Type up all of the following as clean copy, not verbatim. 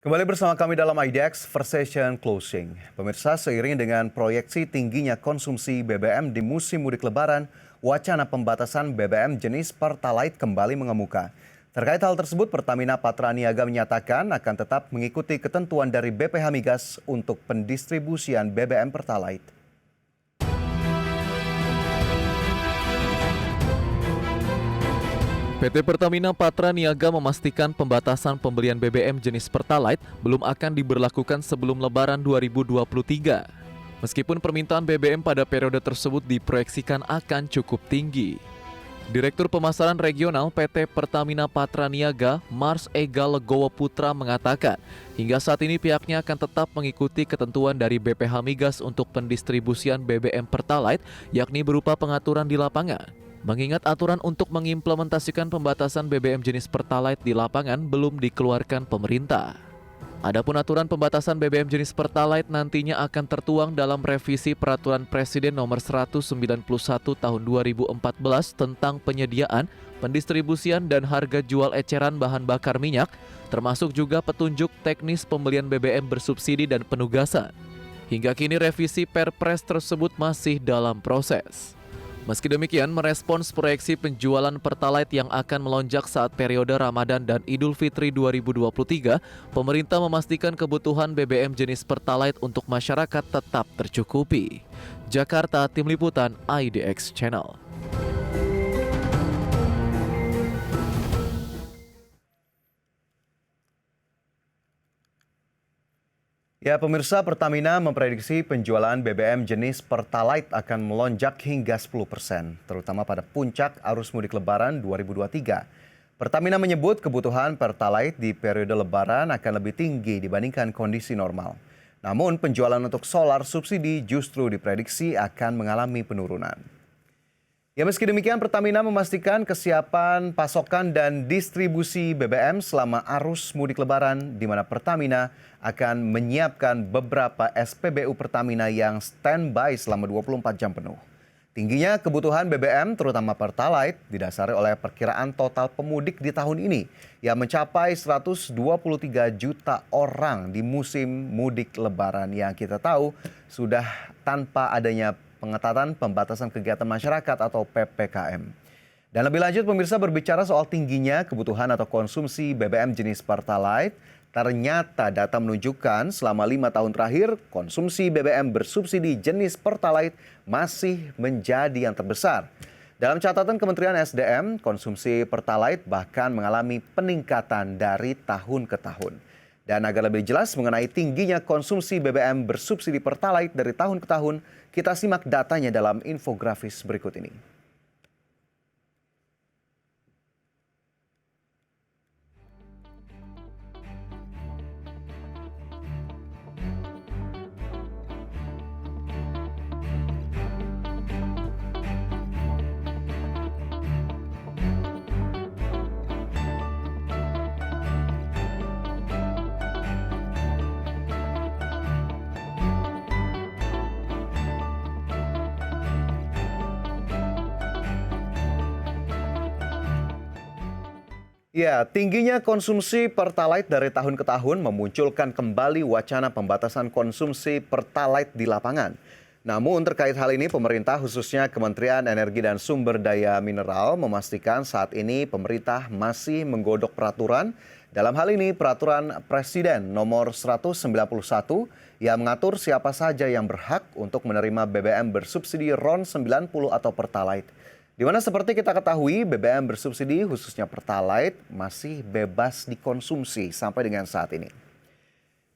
Kembali bersama kami dalam IDX Versation Closing. Pemirsa, seiring dengan proyeksi tingginya konsumsi BBM di musim mudik lebaran, wacana pembatasan BBM jenis Pertalite kembali mengemuka. Terkait hal tersebut, Pertamina Patraniaga menyatakan akan tetap mengikuti ketentuan dari BPH Migas untuk pendistribusian BBM Pertalite. PT Pertamina Patraniaga memastikan pembatasan pembelian BBM jenis Pertalite belum akan diberlakukan sebelum Lebaran 2023. Meskipun permintaan BBM pada periode tersebut diproyeksikan akan cukup tinggi. Direktur Pemasaran Regional PT Pertamina Patraniaga, Mars Ega Legowo Putra mengatakan, hingga saat ini pihaknya akan tetap mengikuti ketentuan dari BPH Migas untuk pendistribusian BBM Pertalite, yakni berupa pengaturan di lapangan. Mengingat aturan untuk mengimplementasikan pembatasan BBM jenis Pertalite di lapangan belum dikeluarkan pemerintah. Adapun aturan pembatasan BBM jenis Pertalite nantinya akan tertuang dalam revisi Peraturan Presiden Nomor 191 Tahun 2014 tentang penyediaan, pendistribusian dan harga jual eceran bahan bakar minyak, termasuk juga petunjuk teknis pembelian BBM bersubsidi dan penugasan. Hingga kini revisi Perpres tersebut masih dalam proses. Meski demikian, merespons proyeksi penjualan Pertalite yang akan melonjak saat periode Ramadan dan Idul Fitri 2023, pemerintah memastikan kebutuhan BBM jenis Pertalite untuk masyarakat tetap tercukupi. Jakarta, Tim Liputan IDX Channel. Ya, pemirsa, Pertamina memprediksi penjualan BBM jenis Pertalite akan melonjak hingga 10%, terutama pada puncak arus mudik Lebaran 2023. Pertamina menyebut kebutuhan Pertalite di periode Lebaran akan lebih tinggi dibandingkan kondisi normal. Namun, penjualan untuk solar subsidi justru diprediksi akan mengalami penurunan. Ya, meski demikian, Pertamina memastikan kesiapan pasokan dan distribusi BBM selama arus mudik Lebaran, di mana Pertamina akan menyiapkan beberapa SPBU Pertamina yang standby selama 24 jam penuh. Tingginya kebutuhan BBM, terutama Pertalite, didasari oleh perkiraan total pemudik di tahun ini yang mencapai 123 juta orang di musim mudik Lebaran yang kita tahu sudah tanpa adanya pengetatan pembatasan kegiatan masyarakat atau PPKM. Dan lebih lanjut, pemirsa, berbicara soal tingginya kebutuhan atau konsumsi BBM jenis Pertalite, ternyata data menunjukkan selama 5 tahun terakhir, konsumsi BBM bersubsidi jenis Pertalite masih menjadi yang terbesar. Dalam catatan Kementerian SDM, konsumsi Pertalite bahkan mengalami peningkatan dari tahun ke tahun. Dan agar lebih jelas mengenai tingginya konsumsi BBM bersubsidi Pertalite dari tahun ke tahun, kita simak datanya dalam infografis berikut ini. Ya, tingginya konsumsi Pertalite dari tahun ke tahun memunculkan kembali wacana pembatasan konsumsi Pertalite di lapangan. Namun terkait hal ini, pemerintah khususnya Kementerian Energi dan Sumber Daya Mineral memastikan saat ini pemerintah masih menggodok peraturan. Dalam hal ini, Peraturan Presiden Nomor 191 yang mengatur siapa saja yang berhak untuk menerima BBM bersubsidi RON 90 atau Pertalite. Di mana seperti kita ketahui, BBM bersubsidi khususnya Pertalite masih bebas dikonsumsi sampai dengan saat ini.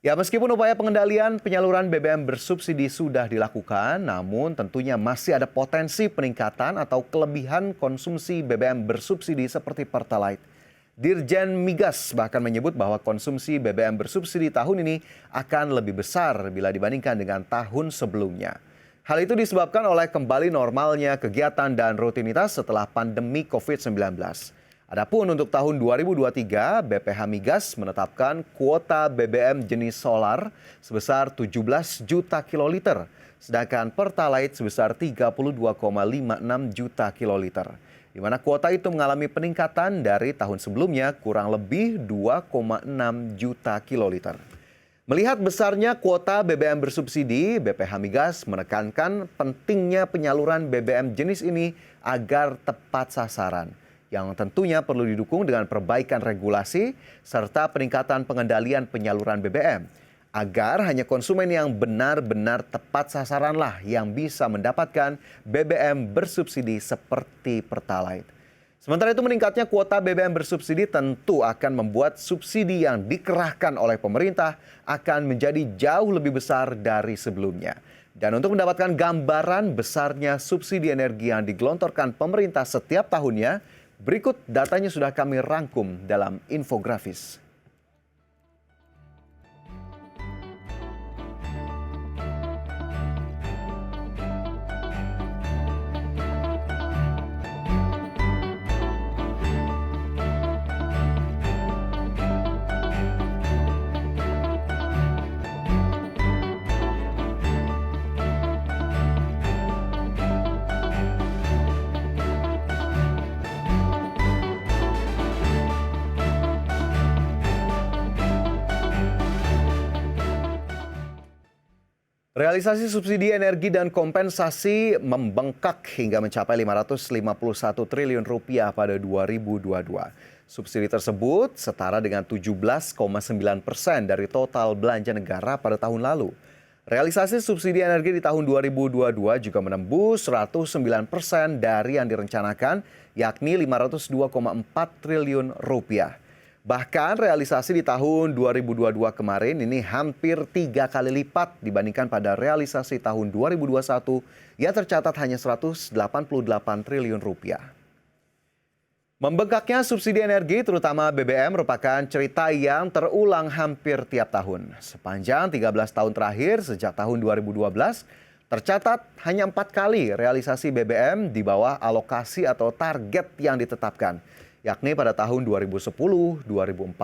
Ya, meskipun upaya pengendalian penyaluran BBM bersubsidi sudah dilakukan, namun tentunya masih ada potensi peningkatan atau kelebihan konsumsi BBM bersubsidi seperti Pertalite. Dirjen Migas bahkan menyebut bahwa konsumsi BBM bersubsidi tahun ini akan lebih besar bila dibandingkan dengan tahun sebelumnya. Hal itu disebabkan oleh kembali normalnya kegiatan dan rutinitas setelah pandemi COVID-19. Adapun untuk tahun 2023, BPH Migas menetapkan kuota BBM jenis solar sebesar 17 juta kiloliter, sedangkan Pertalite sebesar 32,56 juta kiloliter. di mana kuota itu mengalami peningkatan dari tahun sebelumnya kurang lebih 2,6 juta kiloliter. Melihat besarnya kuota BBM bersubsidi, BPH Migas menekankan pentingnya penyaluran BBM jenis ini agar tepat sasaran, yang tentunya perlu didukung dengan perbaikan regulasi serta peningkatan pengendalian penyaluran BBM, agar hanya konsumen yang benar-benar tepat sasaranlah yang bisa mendapatkan BBM bersubsidi seperti Pertalite. Sementara itu meningkatnya kuota BBM bersubsidi tentu akan membuat subsidi yang dikerahkan oleh pemerintah akan menjadi jauh lebih besar dari sebelumnya. Dan untuk mendapatkan gambaran besarnya subsidi energi yang digelontorkan pemerintah setiap tahunnya, berikut datanya sudah kami rangkum dalam infografis. Realisasi subsidi energi dan kompensasi membengkak hingga mencapai Rp551 triliun pada 2022. Subsidi tersebut setara dengan 17,9% dari total belanja negara pada tahun lalu. Realisasi subsidi energi di tahun 2022 juga menembus 109% dari yang direncanakan, yakni Rp502,4 triliun. Bahkan realisasi di tahun 2022 kemarin ini hampir 3 kali lipat dibandingkan pada realisasi tahun 2021 yang tercatat hanya Rp188 triliun. Membengkaknya subsidi energi terutama BBM merupakan cerita yang terulang hampir tiap tahun. Sepanjang 13 tahun terakhir sejak tahun 2012, tercatat hanya 4 kali realisasi BBM di bawah alokasi atau target yang ditetapkan, yakni pada tahun 2010, 2014,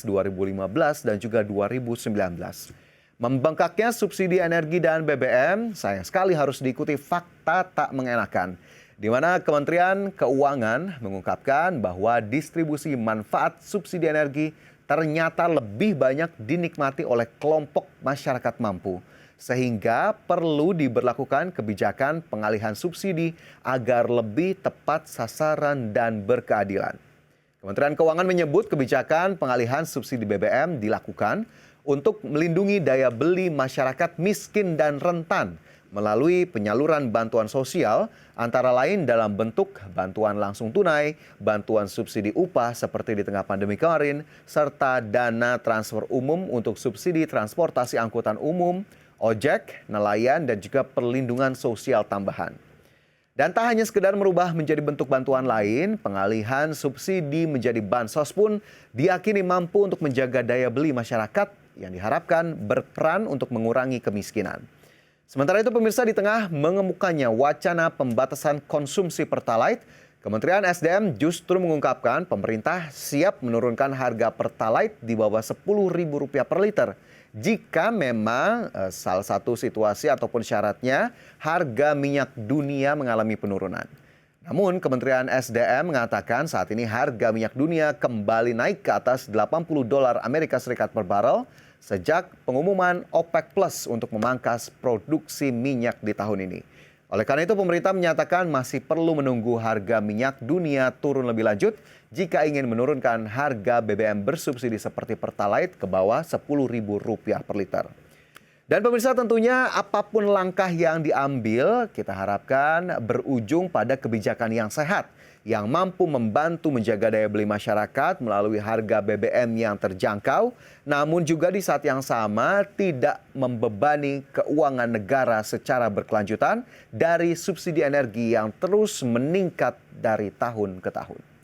2015, dan juga 2019. Membengkaknya subsidi energi dan BBM sayang sekali harus diikuti fakta tak mengenakan, di mana Kementerian Keuangan mengungkapkan bahwa distribusi manfaat subsidi energi ternyata lebih banyak dinikmati oleh kelompok masyarakat mampu, sehingga perlu diberlakukan kebijakan pengalihan subsidi agar lebih tepat sasaran dan berkeadilan. Kementerian Keuangan menyebut kebijakan pengalihan subsidi BBM dilakukan untuk melindungi daya beli masyarakat miskin dan rentan melalui penyaluran bantuan sosial, antara lain dalam bentuk bantuan langsung tunai, bantuan subsidi upah seperti di tengah pandemi kemarin, serta dana transfer umum untuk subsidi transportasi angkutan umum, ojek, nelayan, dan juga perlindungan sosial tambahan. Dan tak hanya sekedar merubah menjadi bentuk bantuan lain, pengalihan subsidi menjadi bansos pun diyakini mampu untuk menjaga daya beli masyarakat yang diharapkan berperan untuk mengurangi kemiskinan. Sementara itu pemirsa, di tengah mengemukannya wacana pembatasan konsumsi Pertalite, Kementerian SDM justru mengungkapkan pemerintah siap menurunkan harga Pertalite di bawah Rp10.000 per liter jika memang salah satu situasi ataupun syaratnya harga minyak dunia mengalami penurunan. Namun Kementerian SDM mengatakan saat ini harga minyak dunia kembali naik ke atas $80 Amerika Serikat per barel sejak pengumuman OPEC Plus untuk memangkas produksi minyak di tahun ini. Oleh karena itu pemerintah menyatakan masih perlu menunggu harga minyak dunia turun lebih lanjut jika ingin menurunkan harga BBM bersubsidi seperti Pertalite ke bawah Rp10.000 per liter. Dan pemirsa, tentunya apapun langkah yang diambil, kita harapkan berujung pada kebijakan yang sehat, yang mampu membantu menjaga daya beli masyarakat melalui harga BBM yang terjangkau, namun juga di saat yang sama tidak membebani keuangan negara secara berkelanjutan dari subsidi energi yang terus meningkat dari tahun ke tahun.